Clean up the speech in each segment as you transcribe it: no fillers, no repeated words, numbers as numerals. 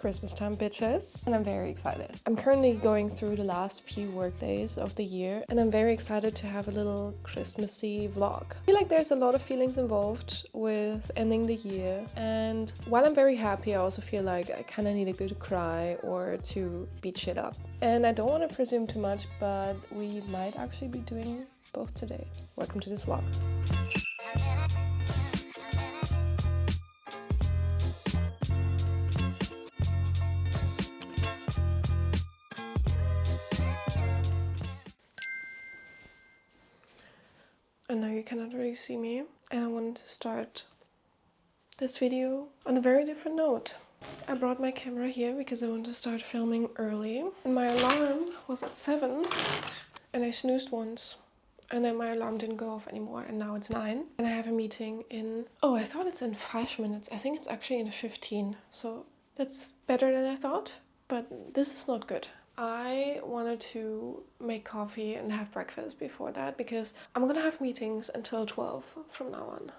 Christmas time, bitches, and I'm very excited. I'm currently going through the last few work days of the year, and I'm very excited to have a little Christmassy vlog. I feel like there's a lot of feelings involved with ending the year, and while I'm very happy, I also feel like I kind of need a good cry or to beat shit up. And I don't want to presume too much, but we might actually be doing both today. Welcome to this vlog. I know you cannot really see me, and I wanted to start this video on a very different note. I brought my camera here because I want to start filming early, and my alarm was at 7, and I snoozed once, and then my alarm didn't go off anymore, and now it's 9, and I have a meeting in, oh, I thought it's in 5 minutes. I think it's actually in 15, so that's better than I thought, but this is not good. I wanted to make coffee and have breakfast before that because I'm gonna have meetings until 12 from now on.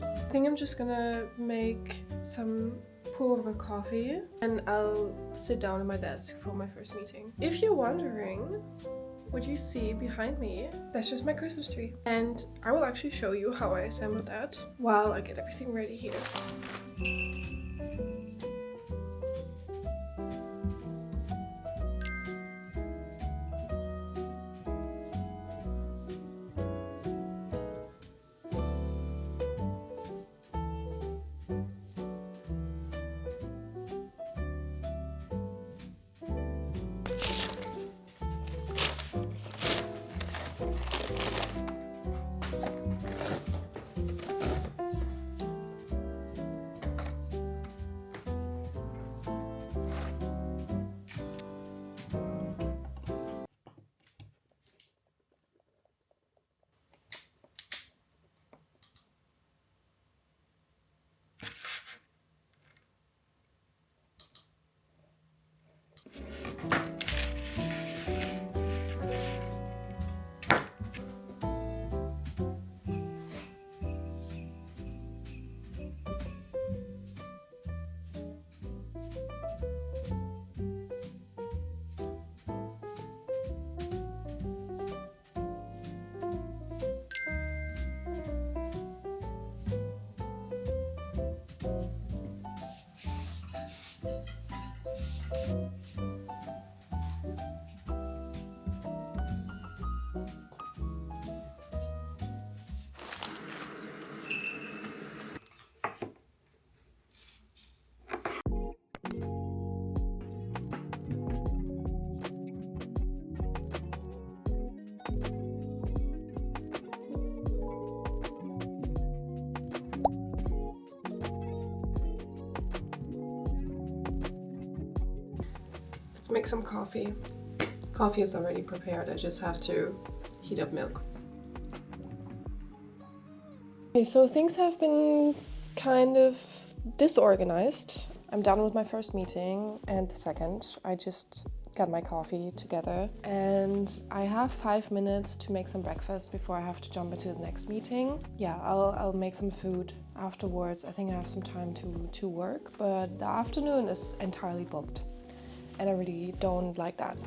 I think I'm just gonna make some pour over coffee and I'll sit down at my desk for my first meeting. If you're wondering what you see behind me, that's just my Christmas tree. And I will actually show you how I assembled that while I get everything ready here. Let's make some coffee. Coffee is already prepared, I just have to heat up milk. Okay, so things have been kind of disorganized. I'm done with my first meeting and the second. I just got my coffee together and I have 5 minutes to make some breakfast before I have to jump into the next meeting. Yeah, I'll make some food afterwards. I think I have some time to work, but the afternoon is entirely booked. And I really don't like that.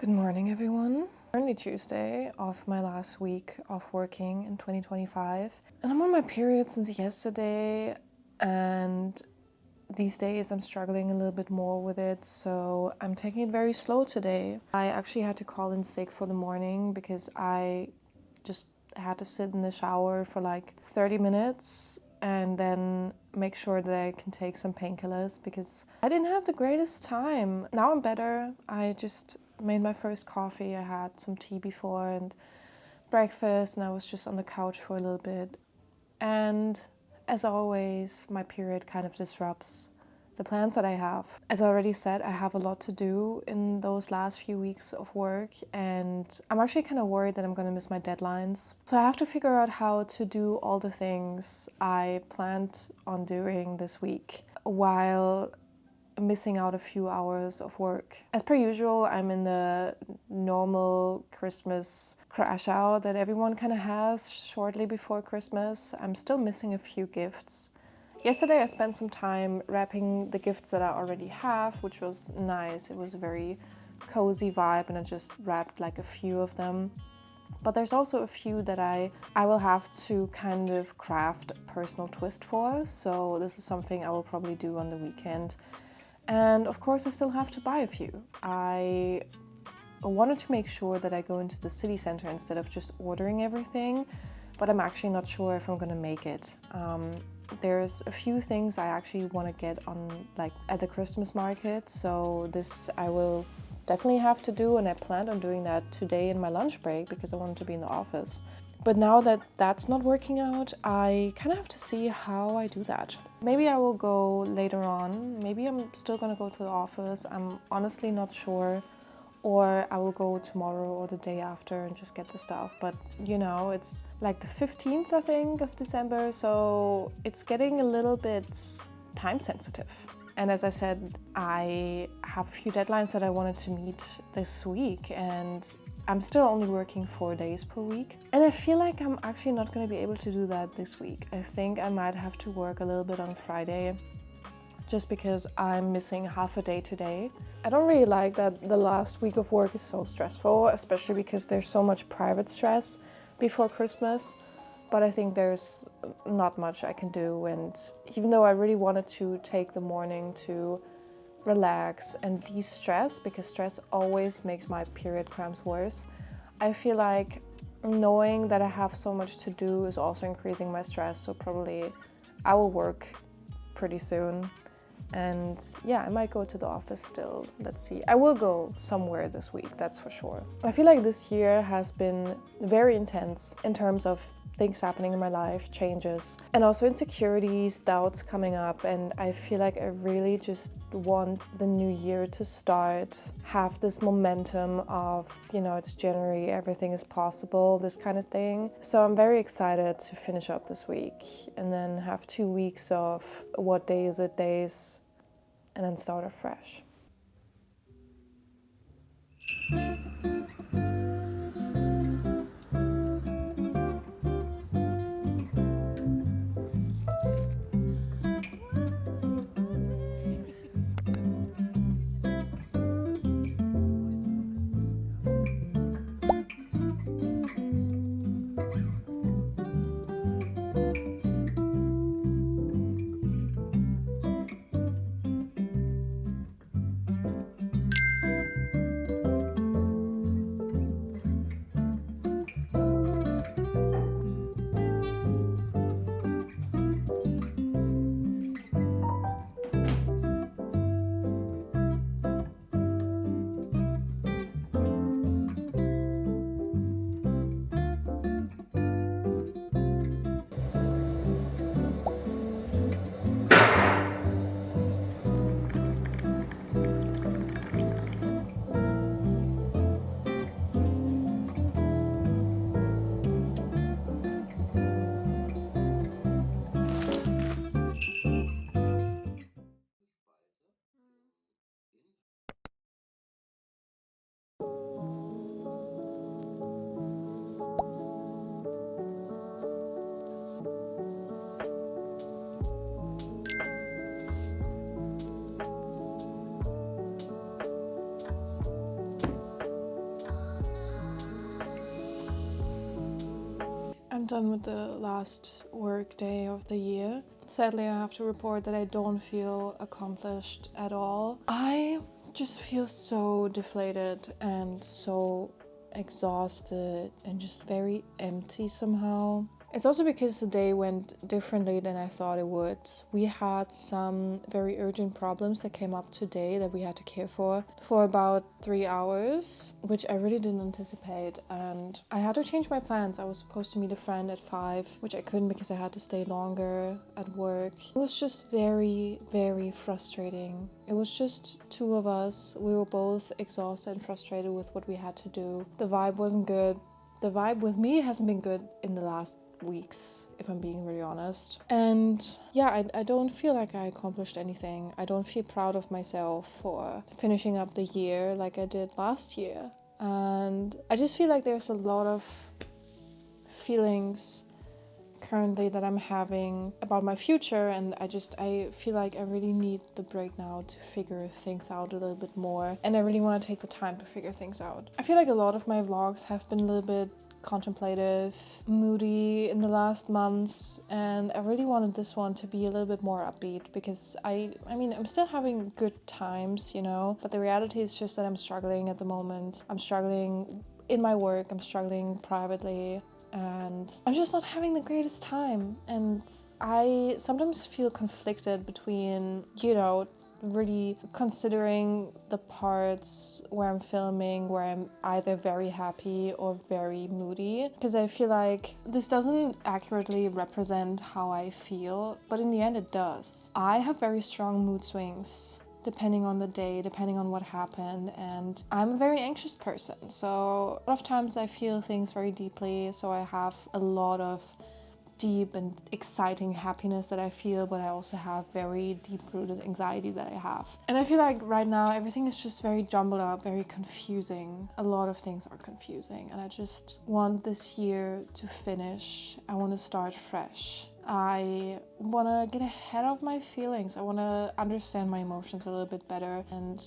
Good morning, everyone. Currently Tuesday of my last week of working in 2025. And I'm on my period since yesterday, and these days I'm struggling a little bit more with it, so I'm taking it very slow today. I actually had to call in sick for the morning because I just had to sit in the shower for like 30 minutes and then make sure that I can take some painkillers because I didn't have the greatest time. Now I'm better. I just made my first coffee. I had some tea before and breakfast, and I was just on the couch for a little bit. And as always, my period kind of disrupts the plans that I have. As I already said, I have a lot to do in those last few weeks of work, and I'm actually kind of worried that I'm going to miss my deadlines. So I have to figure out how to do all the things I planned on doing this week while missing out a few hours of work. As per usual, I'm in the normal Christmas crash out that everyone kind of has shortly before Christmas. I'm still missing a few gifts. Yesterday I spent some time wrapping the gifts that I already have, which was nice. It was a very cozy vibe, and I just wrapped like a few of them. But there's also a few that I will have to kind of craft a personal twist for. So this is something I will probably do on the weekend. And of course I still have to buy a few. I wanted to make sure that I go into the city center instead of just ordering everything, but I'm actually not sure if I'm gonna make it. There's a few things I actually want to get on like at the Christmas market, so this I will definitely have to do, and I planned on doing that today in my lunch break because I wanted to be in the office. But now that that's not working out, I kind of have to see how I do that. Maybe I will go later on. Maybe I'm still gonna go to the office. I'm honestly not sure. Or I will go tomorrow or the day after and just get the stuff. But you know, it's like the 15th, I think, of December. So it's getting a little bit time sensitive. And as I said, I have a few deadlines that I wanted to meet this week, and I'm still only working 4 days per week. And I feel like I'm actually not going to be able to do that this week. I think I might have to work a little bit on Friday just because I'm missing half a day today. I don't really like that the last week of work is so stressful, especially because there's so much private stress before Christmas. But I think there's not much I can do, and even though I really wanted to take the morning to relax and de-stress, because stress always makes my period cramps worse, I feel like knowing that I have so much to do is also increasing my stress, so probably I will work pretty soon. And yeah, I might go to the office still. Let's see. I will go somewhere this week, that's for sure. I feel like this year has been very intense in terms of things happening in my life, changes, and also insecurities, doubts coming up. And I feel like I really just want the new year to start, have this momentum of, you know, it's January, everything is possible, this kind of thing. So I'm very excited to finish up this week and then have 2 weeks of what day is it days, and then start afresh. done with the last work day of the year. Sadly, I have to report that I don't feel accomplished at all. I just feel so deflated and so exhausted and just very empty somehow. It's also because the day went differently than I thought it would. We had some very urgent problems that came up today that we had to care for about 3 hours, which I really didn't anticipate. And I had to change my plans. I was supposed to meet a friend at 5, which I couldn't because I had to stay longer at work. It was just very, very frustrating. It was just 2 of us. We were both exhausted and frustrated with what we had to do. The vibe wasn't good. The vibe with me hasn't been good in the last weeks, if I'm being really honest. And yeah, I don't feel like I accomplished anything. I don't feel proud of myself for finishing up the year like I did last year. And I just feel like there's a lot of feelings currently that I'm having about my future, and I feel like I really need the break now to figure things out a little bit more, and I really want to take the time to figure things out. I feel like a lot of my vlogs have been a little bit contemplative, moody in the last months, and I really wanted this one to be a little bit more upbeat because I mean I'm still having good times, you know, but the reality is just that I'm struggling at the moment. I'm struggling in my work, I'm struggling privately, and I'm just not having the greatest time. And I sometimes feel conflicted between, you know, really considering the parts where I'm filming where I'm either very happy or very moody, because I feel like this doesn't accurately represent how I feel, but in the end it does. I have very strong mood swings depending on the day, depending on what happened, and I'm a very anxious person, so a lot of times I feel things very deeply, so I have a lot of deep and exciting happiness that I feel, but I also have very deep-rooted anxiety that I have. And I feel like right now everything is just very jumbled up, very confusing. A lot of things are confusing, and I just want this year to finish. I want to start fresh. I want to get ahead of my feelings. I want to understand my emotions a little bit better, and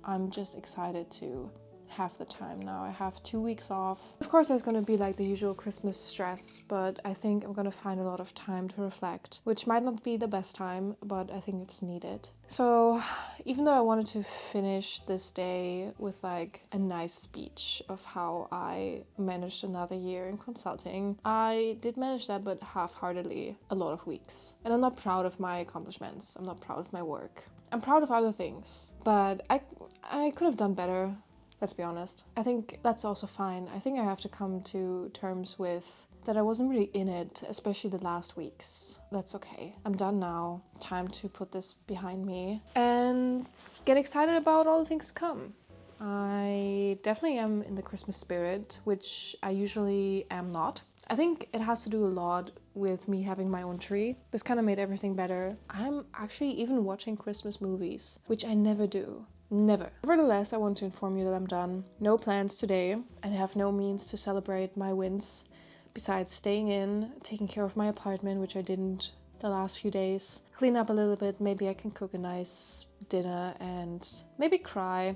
I'm just excited to have the time now. I have 2 weeks off. Of course, there's going to be like the usual Christmas stress, but I think I'm going to find a lot of time to reflect, which might not be the best time, but I think it's needed. So even though I wanted to finish this day with like a nice speech of how I managed another year in consulting, I did manage that, but half-heartedly a lot of weeks. And I'm not proud of my accomplishments. I'm not proud of my work. I'm proud of other things, but I could have done better. Let's be honest. I think that's also fine. I think I have to come to terms with that I wasn't really in it, especially the last weeks. That's okay. I'm done now. Time to put this behind me and get excited about all the things to come. I definitely am in the Christmas spirit, which I usually am not. I think it has to do a lot with me having my own tree. This kind of made everything better. I'm actually even watching Christmas movies, which I never do. Never. Nevertheless, I want to inform you that I'm done. No plans today, and I have no means to celebrate my wins besides staying in, taking care of my apartment, which I didn't the last few days, clean up a little bit, maybe I can cook a nice dinner and maybe cry.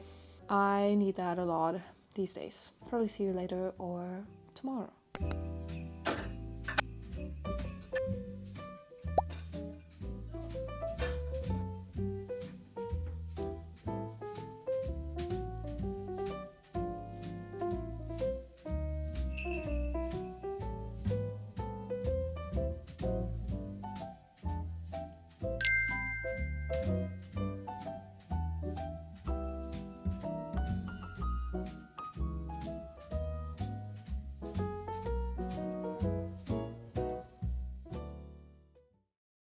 I need that a lot these days. Probably see you later or tomorrow.